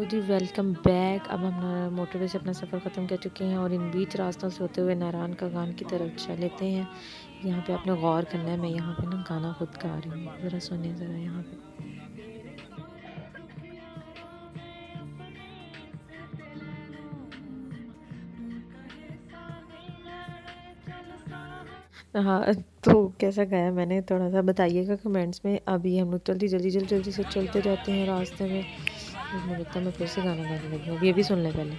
जी, welcome back. अब हम motorway से अपना सफ़र ख़त्म कर चुके हैं और इन बीच रास्तों से होते हुए नारायण का गान की तरफ चलते हैं। यहाँ पे आपने गौर करना है, मैं यहाँ पे ना गाना खुद गा रही हूँ, ज़रा सुनिए ज़रा यहाँ पे। हाँ, तो कैसा गाया मैंने थोड़ा सा बताइएगा कमेंट्स में। अभी हम लोग जल्दी से चलते जाते हैं रास्ते में। मुझे लगता है मैं फिर से गाना गाने लगी हूँ। अभी अभी सुन लें पहले।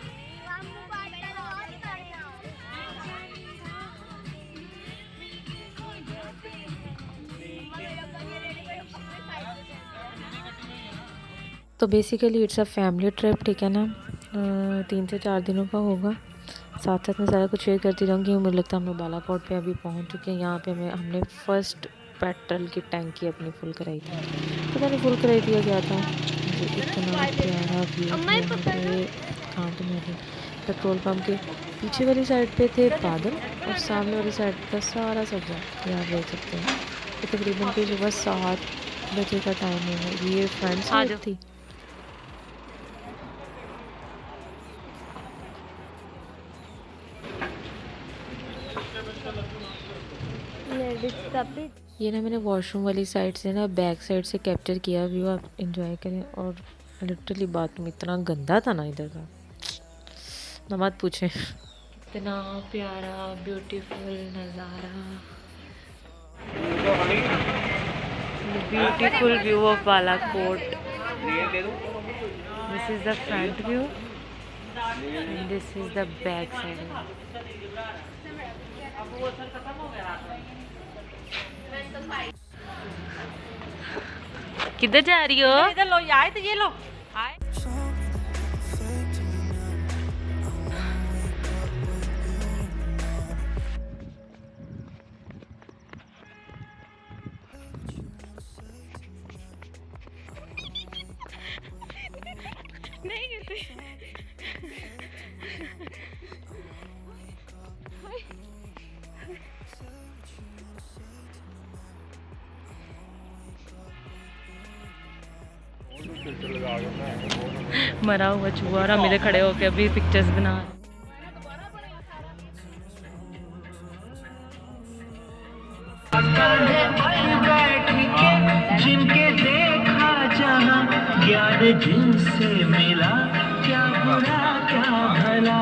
तो basically it's a family trip, ठीक है ना। 3 से 4 दिनों का होगा। साथ साथ मैं सारा कुछ शेयर करती रहूँगी। मुझे लगता है हम लोग बालाकोट पे अभी पहुँच चुके हैं। यहाँ पे हमने फ़र्स्ट पेट्रोल की टैंकी अपनी फुल कराई थी। पता नहीं फुल कराई थी या क्या था। मुझे इतना प्यारा व्यू यहाँ पे। कहाँ तो मैं थी पेट्रोल पंप के पीछे वाली साइड पे थे बादल और सामने वाली साइड का सारा सब्जा ये आप देख सकते हैं। ये तकरीबन कोई सुबह 7 बजे का टाइम है। ये फ्रंट साइड थी। ये ना मैंने वॉशरूम वाली साइड से ना बैक साइड से कैप्चर किया व्यू, आप इंजॉय करें। और लिटरली बाथरूम इतना गंदा था ना इधर का, ना मत पूछें। इतना प्यारा ब्यूटीफुल नज़ारा, beautiful view of Balakot. This is the front view and this is the back side. किधर जा रही हो? इधर लो यार, तो ये लो। मरा हुआ चूहा और हम इधर खड़े होके अभी पिक्चर्स बना रहे हैं। जिनके देखा जहां ज्ञान जिनसे मिला, क्या बुरा क्या भला।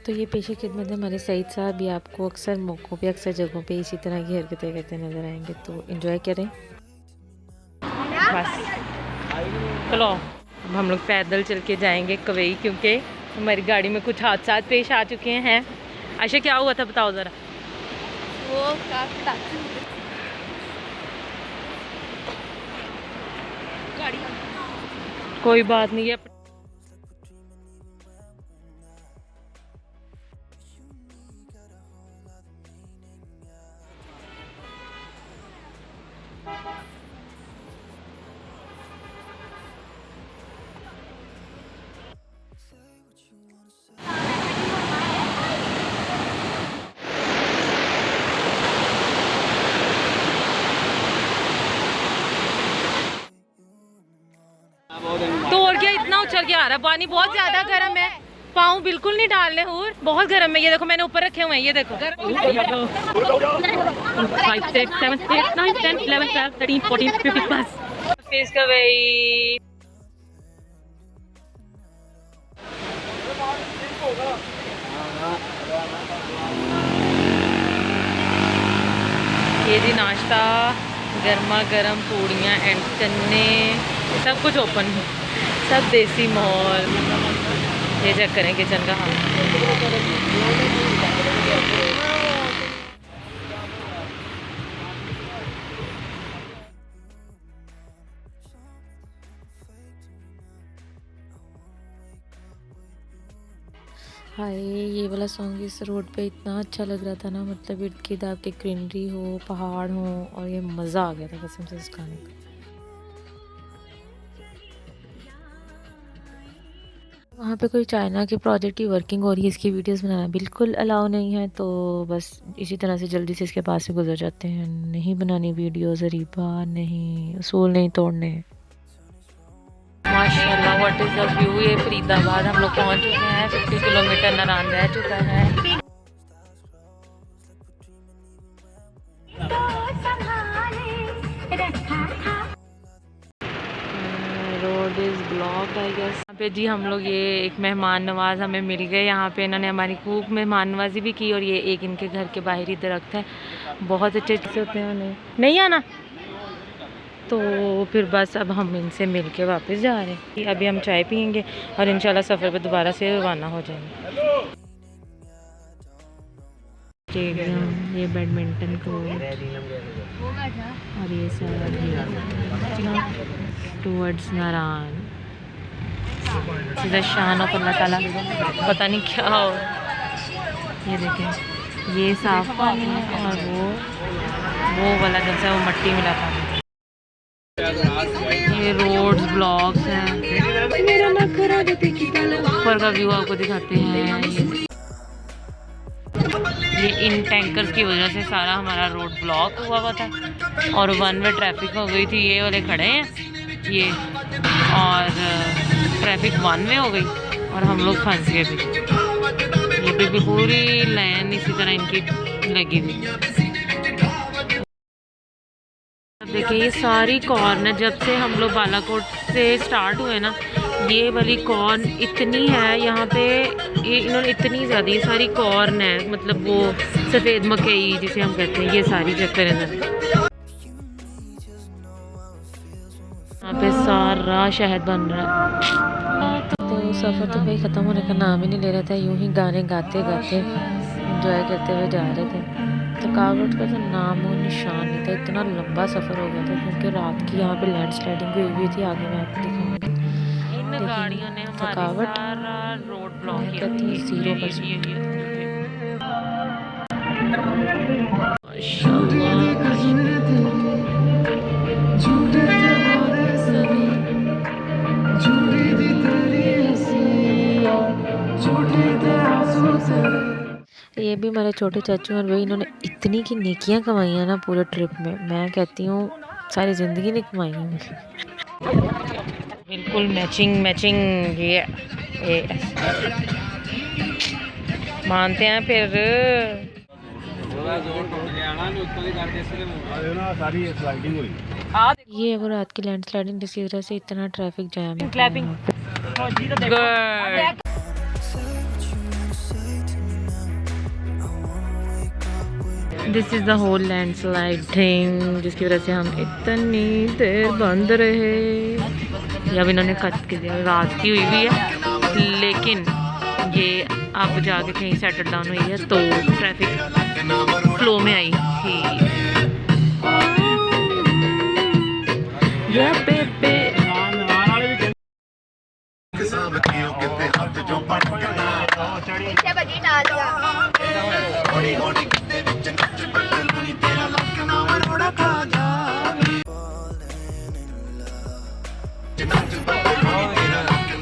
तो ये पेशे खिदमत है हमारे सईद साहब। ये आपको अक्सर मौक़ों पे, अक्सर जगहों पे इसी तरह की हरकतें करते नज़र आएंगे, तो इन्जॉय करें बस। चलो अब हम लोग पैदल चल के जाएंगे कवई, क्योंकि हमारी गाड़ी में कुछ हादसा पेश आ चुके हैं। आयशा क्या हुआ था बताओ ज़रा। वो कोई बात नहीं है। तो और क्या इतना उछल के आ रहा है, पानी बहुत ज्यादा गर्म है। पाँव बिल्कुल नहीं डालने और बहुत गर्म है। ये देखो मैंने ऊपर रखे हुए हैं, ये देखो। 5 6 7 8 9 10 11 12 13 14 15 बस। फेस का भाई ये जी नाश्ता, गर्मा गर्म पूड़ियाँ एंड चन्ने, सब कुछ ओपन है, सब देसी माहौल। ये चेक करें किचन का हाल। हाय, ये वाला सॉन्ग इस रोड पे इतना अच्छा लग रहा था ना, मतलब इर्द गिर्द आपके ग्रीनरी हो, पहाड़ हो, और ये मज़ा आ गया था कसम से इस गाने का। वहाँ पे कोई चाइना के प्रोजेक्ट की वर्किंग हो रही है, इसकी वीडियोस बनाना बिल्कुल अलाउ नहीं है, तो बस इसी तरह से जल्दी से इसके पास से गुजर जाते हैं। नहीं बनानी वीडियोस अरीबा, नहीं उसूल नहीं तोड़ने। माशाल्लाह व्हाट इज़ द व्यू। ये फरीदाबाद हम लोग पहुँच चुके हैं, 50 किलोमीटर नारायण रह चुका है। Road is blocked I guess. यहाँ पे जी हम लोग ये एक मेहमान नवाज हमें मिल गए। यहाँ पे इन्होंने हमारी खूब मेहमान नवाजी भी की, और ये एक इनके घर के बाहर ही दरख्त है, बहुत अच्छे अच्छे होते हैं। उन्हें नहीं आना, तो फिर बस अब हम इनसे मिल के वापस जा रहे हैं। अभी हम चाय पियेंगे और इंशाल्लाह सफ़र पे दोबारा से रवाना हो जाएंगे। स्टेडियम, ये बैडमिंटन कोर्ट, और ये सारा टूवर्ड्स नारायण। सीधा शान ऑफ अल्लाह ताला, पता नहीं क्या हो। ये देखें, ये साफ पानी है, और वो वाला जैसा वो मट्टी मिला था। ये रोड्स ब्लॉक्स हैं। ऊपर का व्यू आपको दिखाते हैं। ये इन टैंकर्स की वजह से सारा हमारा रोड ब्लॉक हुआ था, और वन वे ट्रैफिक हो गई थी। ये वाले खड़े हैं ये, और ट्रैफिक वन वे हो गई, और हम लोग फंस गए थे। ये भी पूरी लाइन इसी तरह इनकी लगी थी। देखिए ये सारी कॉर्न, जब से हम लोग बालाकोट से स्टार्ट हुए ना, ये वाली कॉर्न इतनी है यहाँ पे, ये इन्होंने इतनी ज़्यादा, ये सारी कॉर्न है, मतलब वो सफ़ेद मकई जिसे हम कहते हैं, ये सारी चक्कर है। यहाँ पे सारा शहद बन रहा है। तो सफ़र तो भाई ख़त्म होने का नाम ही नहीं ले रहा था, यूं ही गाने गाते गाते इंजॉय करते हुए जा रहे थे। थकावट का तो नाम और निशान नहीं था, इतना लंबा सफ़र हो गया था, क्योंकि रात की यहाँ पे लैंड स्लाइडिंग भी हुई थी। आगे मैं आपको दिखाऊंगी। इन गाड़ियों ने थकावट सारा रोड ब्लॉक किया, 0%। ये भी हमारे छोटे चाचू और भाई, इन्होंने इतनी की नेकियां कमाई हैं ना पूरे ट्रिप में, मैं कहती हूँ सारी ज़िंदगी नहीं कमाई होंगी। बिल्कुल मैचिंग मैचिंग, ये मानते हैं फिर। ये वो रात की लैंड स्लाइडिंग जिसकी वजह से इतना ट्रैफिक जैम है। This is the whole land sliding, जिसकी वजह से हम इतनी देर बंद रहे। अब इन्होंने कट के दिया, रात की हुई भी है, लेकिन ये अब जाके कहीं सेटल डाउन हुई है, तो ट्रैफिक फ्लो में आई थी।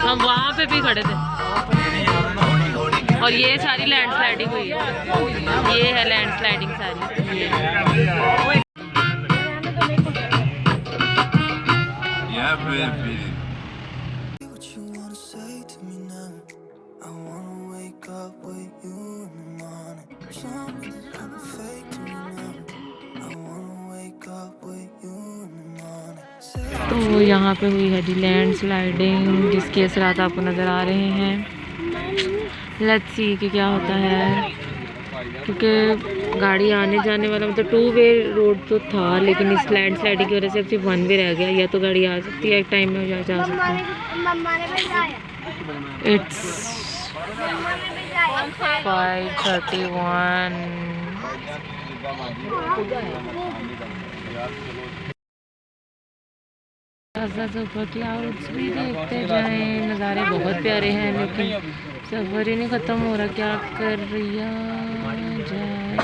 हम वहाँ पे भी खड़े थे, और ये सारी लैंड स्लाइडिंग हुई है। ये है लैंड स्लाइडिंग सारी। तो यहाँ पे हुई है जी लैंड स्लाइडिंग, जिसके असरात आपको नज़र आ रहे हैं। लेट्स सी कि क्या होता है, क्योंकि गाड़ी आने जाने वाला मतलब 2 वे रोड तो था, लेकिन इस लैंड स्लाइडिंग की वजह से अब सिर्फ 1 वे रह गया। या तो गाड़ी आ सकती है एक टाइम में, या जा सकती है। इट्स 5:31। ऊपर क्लाउड्स भी देखते जाएं, नज़ारे बहुत प्यारे हैं, लेकिन सफ़र ही नहीं ख़त्म हो रहा। क्या कर रिया जाए,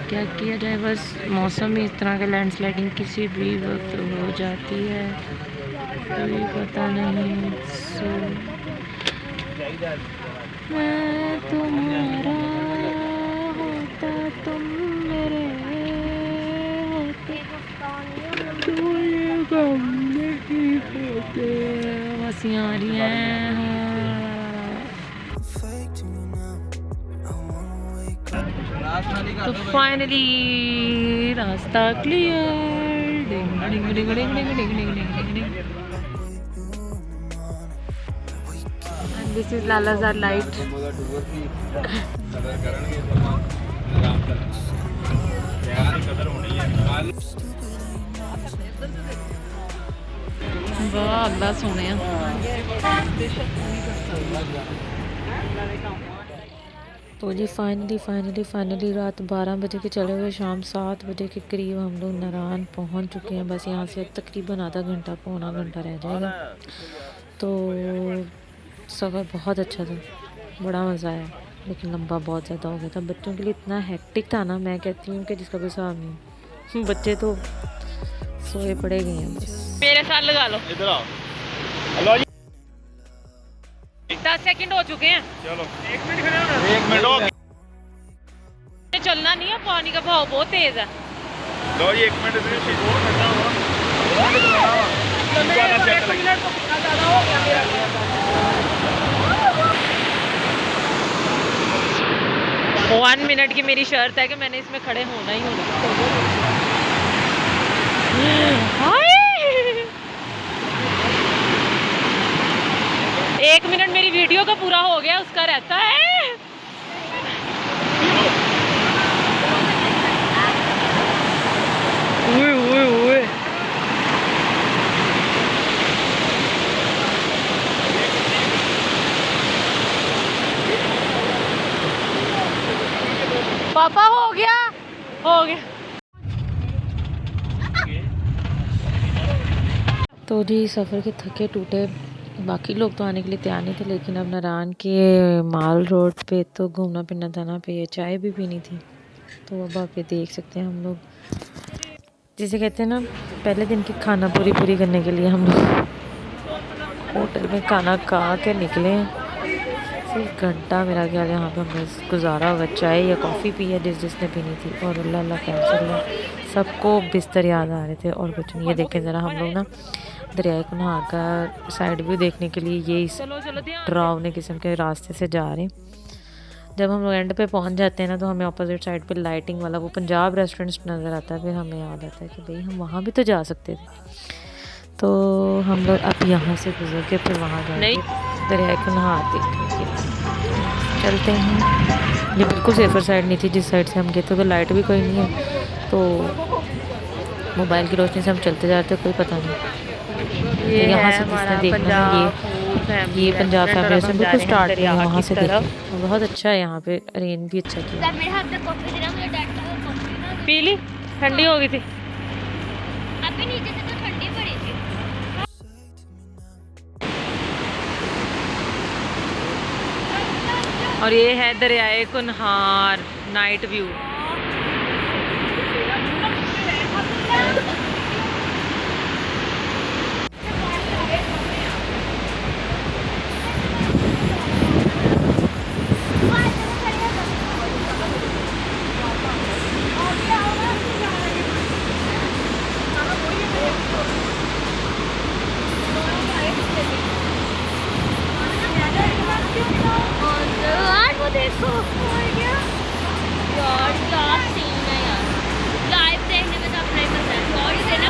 क्या किया जाए, बस मौसम ही इस तरह का, लैंड स्लाइडिंग किसी भी वक्त हो जाती है, कोई पता नहीं। मैं तुम्हारा होता तुम मेरे होते, तो ये गम नहीं होते। हंसियाँ आ रही हैं। तो फाइनली रास्ता clear. Ding ding ding ding ding ding ding ding ding. And this is Lalazar light. वाह अगला सोने तो जी फाइनली रात 12 बजे के चले हुए शाम 7 बजे के करीब हम लोग नारायण पहुंच चुके हैं। बस यहाँ से तकरीबन आधा घंटा पौना घंटा रह जाएगा। तो सफ़र बहुत अच्छा था, बड़ा मज़ा आया, लेकिन लंबा बहुत ज़्यादा हो गया था। बच्चों के लिए इतना हेक्टिक था ना, मैं कहती हूँ कि जिसका कोई हिसाब नहीं। बच्चे तो सोए पड़े गए हैं। बस मेरे साथ लगा लो, इधर आओ। हेलो जी, 10 सेकंड हो चुके हैं। चलो 1 मिनट खड़े होना। 1 मिनट हो चलना नहीं है, पानी का बहाव बहुत तेज है। लो जी 1 मिनट से बहुत ठंडा हुआ। 1 मिनट की मेरी शर्त है कि मैंने इसमें खड़े होना ही होना। 1 मिनट मेरी वीडियो का पूरा हो गया, उसका रहता है। पापा हो गया। तो जी सफ़र के थके टूटे बाकी लोग तो आने के लिए तैयार नहीं थे, लेकिन अब नारायण के माल रोड पे तो घूमना फिरना था ना, पे चाय भी पीनी थी। तो अब आप ये देख सकते हैं, हम लोग जिसे कहते हैं ना, पहले दिन की खाना पूरी करने के लिए हम लोग होटल में खाना खा के निकले। सिर्फ घंटा मेरा ख्याल यहाँ पे हमने गुजारा होगा, चाय या कॉफ़ी पी है जिसने पीनी थी। और अल्लाह कैंसिल, सबको बिस्तर याद आ रहे थे और कुछ नहीं। ये देखें ज़रा, हम लोग ना दरियाए कुन्हा का साइड व्यू देखने के लिए ये इस डरावने किस्म के रास्ते से जा रहे हैं। जब हम लोग एंड पे पहुंच जाते हैं ना, तो हमें अपोजिट साइड पे लाइटिंग वाला वो पंजाब रेस्टोरेंट्स नज़र आता है। फिर हमें याद आता है कि भाई हम वहाँ भी तो जा सकते थे। तो हम लोग अब यहाँ से गुजर के फिर वहाँ जाएंगे दरियाए कुन्हा देखने के लिए। चलते हैं। ये बिल्कुल सेफर साइड नहीं थी जिस साइड से हम गए थे, तो लाइट भी कोई नहीं है, तो मोबाइल की रोशनी से हम चलते जाते, कोई पता नहीं। ये यहाँ से जिसने देखना है, ये पंजाब फैमिली से बिल्कुल स्टार्ट है, वहाँ से देखें। बहुत अच्छा है यहाँ पे, अरेंज भी अच्छा किया। पी ली, ठंडी हो गई थी। अभी नीचे से तो ठंडी पड़ी थी। और ये है दरियाए कुन्हार नाइट व्यू। देखो यार, क्या सीन है यार, लाइव देखने में तो अपना ही मजा है। और ये ना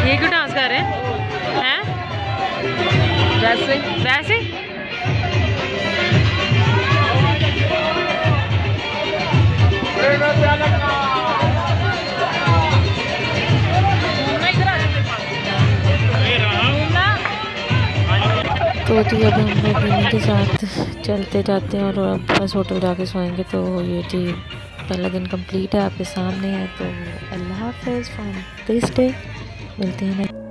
ये क्यों डांस कर रहे हैं? वैसे तो जी अब हम लोग इन्हीं के साथ चलते जाते हैं और अब बस होटल जाके सोएंगे। तो ये जी पहला दिन कंप्लीट है, आपके सामने है। तो अल्लाह हाफ़िज़ फ्रॉम दिस डे, मिलते हैं।